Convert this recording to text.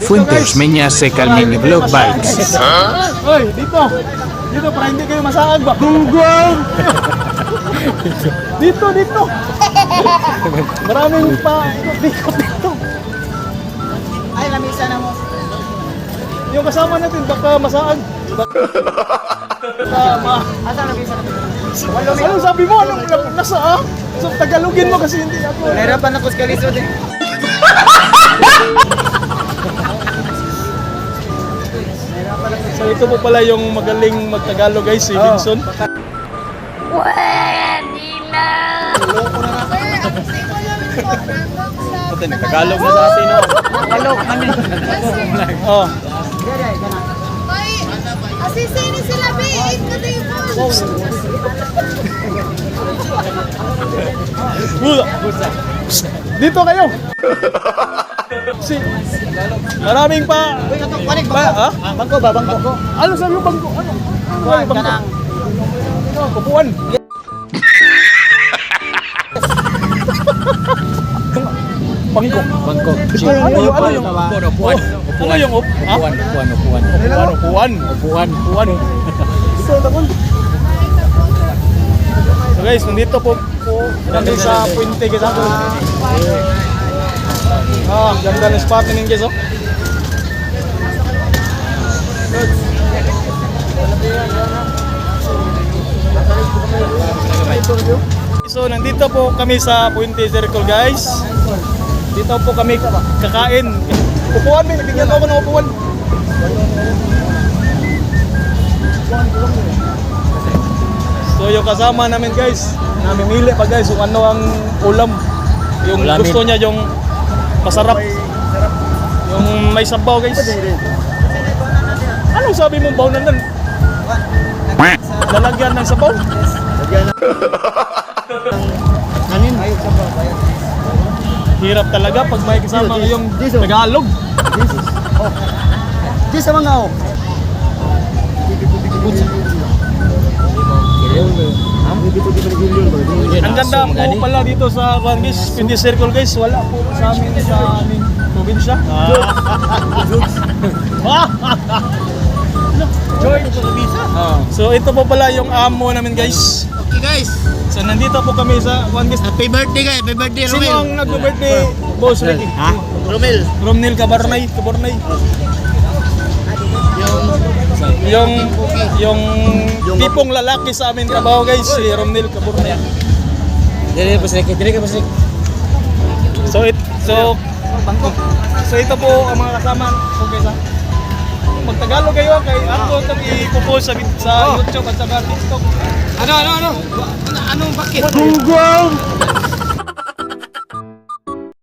Fuentes Meñase Calmini Vlog Bikes. Hoy, dito! Dito para hindi kayo masaag ba? Google! Dito! Maraming pa... Dito! Ay, lamisa na mo. Yung kasama natin, baka masaag. Asa lamisa na mo? Anong sabi mo? Anong nasa ah? So, Tagalogin mo kasi hindi ako. Nahirapan ako sa kalisod eh. So ito po pala yung magaling magtagalog guys, si Vinson. Pati nagtagalog na sa atin, no? Tagalog kami. Oh. Ay, asisini sila, B8 ka din mo. Dito kayo. Maraming pa. Ha? Bangko ba? Bangko. Ano sabi mo bangko? Ano? Kuhan ka nang. Kupuan. Bangko. Bangko. Ano yung Upuan. Ano yung up? Ha? Upuan. Upuan. Ito takon. So guys, nandito po kami sa Puente guys. Ganda ng spot namin guys, oh. So nandito po kami sa Puente Circle guys. Dito po kami kakain. Upuan, may nabigyan ako ng upuan. So yung kasama namin guys, namimili pa guys kung ano ang ulam. Yung gusto niya yung masarap. Yung may sabaw guys. Anong sabi mong bawnan nun? Lalagyan ng sabaw? Kanin? Ay, sabaw. Hirap talaga pag may kasama kayong Tagalog. Di sa mga oh. Ang ganda po pala dito sa Guangis, Puente Circle guys. Wala po sa amin sa aming probinsya. Joy to the visa. So ito po pala yung amo namin guys. Okay guys. So nandito po kami sa Guangis. Happy birthday guys. Happy birthday Sino Romel. ang nag-birthday? Boss Ricky. Ha? Romel. Romnel Cabornay. Yung tipong lalaki sa amin trabaho guys, si Romnel Cabornay. Dire ka pasik. So ito po ang mga kasama ko guys ha. Magtagalog kayo kay ako itong ipopost sa YouTube at sa TikTok. Ano? Anong bakit? Google!